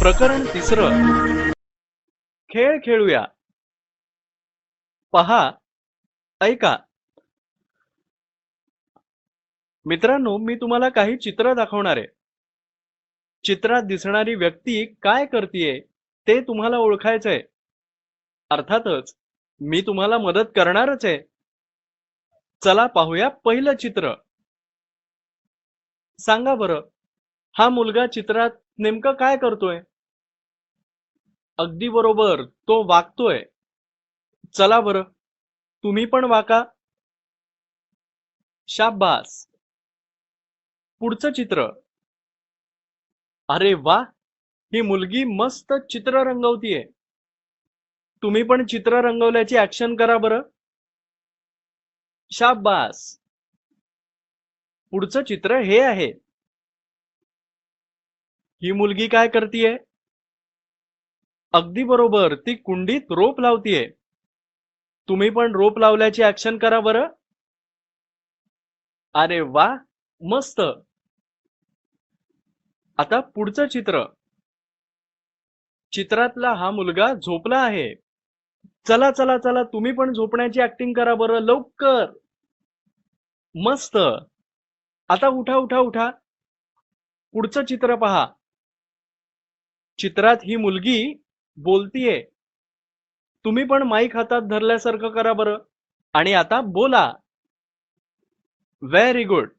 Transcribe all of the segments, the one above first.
प्रकरण 3. खेळ खेळूया. पहा, ऐका. मित्रांनो, मी तुम्हाला काही चित्र दाखवणार आहे. चित्रात दिसणारी व्यक्ती काय करतेय ते तुम्हाला ओळखायचंय. अर्थातच मी तुम्हाला मदत करणारच आहे. चला पाहूया पहिलं चित्र. सांगा बरं, हा मुलगा चित्रात नेमकं काय करतोय? अगदी बरोबर, तो वाकतोय. चला बरं, तुम्ही पण वाका. शाबास. पुढचं चित्र. अरे वा, ही मुलगी मस्त चित्र रंगवतीये. तुम्ही पण चित्र रंगवल्याची ऍक्शन करा बरं. शाबास. पुढचं चित्र हे आहे. ही मुलगी काय करतीये? अगदी बरोबर, ती कुंडीत रोप लावतीये. तुम्ही पण रोप लावल्याची ऍक्शन करा बरं. अरे वा, मस्त. आता पुढचं चित्र. चित्रातला हा मुलगा झोपला आहे. चला चला चला, तुम्ही पण झोपण्याची ऍक्टिंग करा बरं, लवकर. मस्त. आता उठा उठा उठा. पुढचं चित्र पहा. चित्रात ही मुलगी बोलतीये. तुम्ही पण माईक हातात धरल्यासारखं करा बरं. आणि आता बोला. Very good.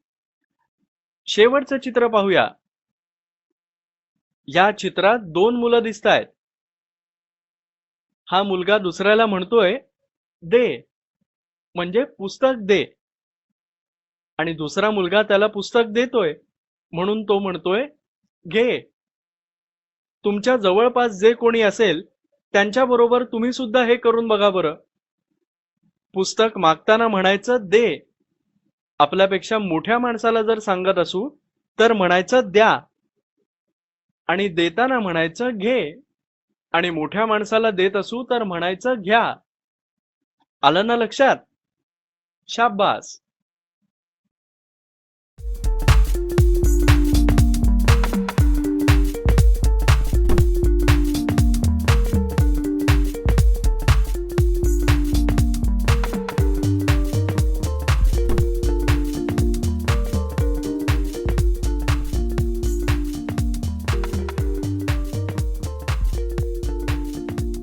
शेवटचं चित्र पाहूया. या चित्रात 2 मुलं दिसतायत. हा मुलगा दुसऱ्याला म्हणतोय दे, म्हणजे पुस्तक दे. आणि दुसरा मुलगा त्याला पुस्तक देतोय, म्हणून तो म्हणतोय घे. तुमच्या जवळपास जे कोणी असेल त्यांच्या बरोबर तुम्ही सुद्धा हे करून बघा बरं. पुस्तक मागताना म्हणायचं दे. आपल्यापेक्षा मोठ्या माणसाला जर सांगत असू तर म्हणायचं द्या. आणि देताना म्हणायचं घे. आणि मोठ्या माणसाला देत असू तर म्हणायचं घ्या. आलं ना लक्षात? शाबास.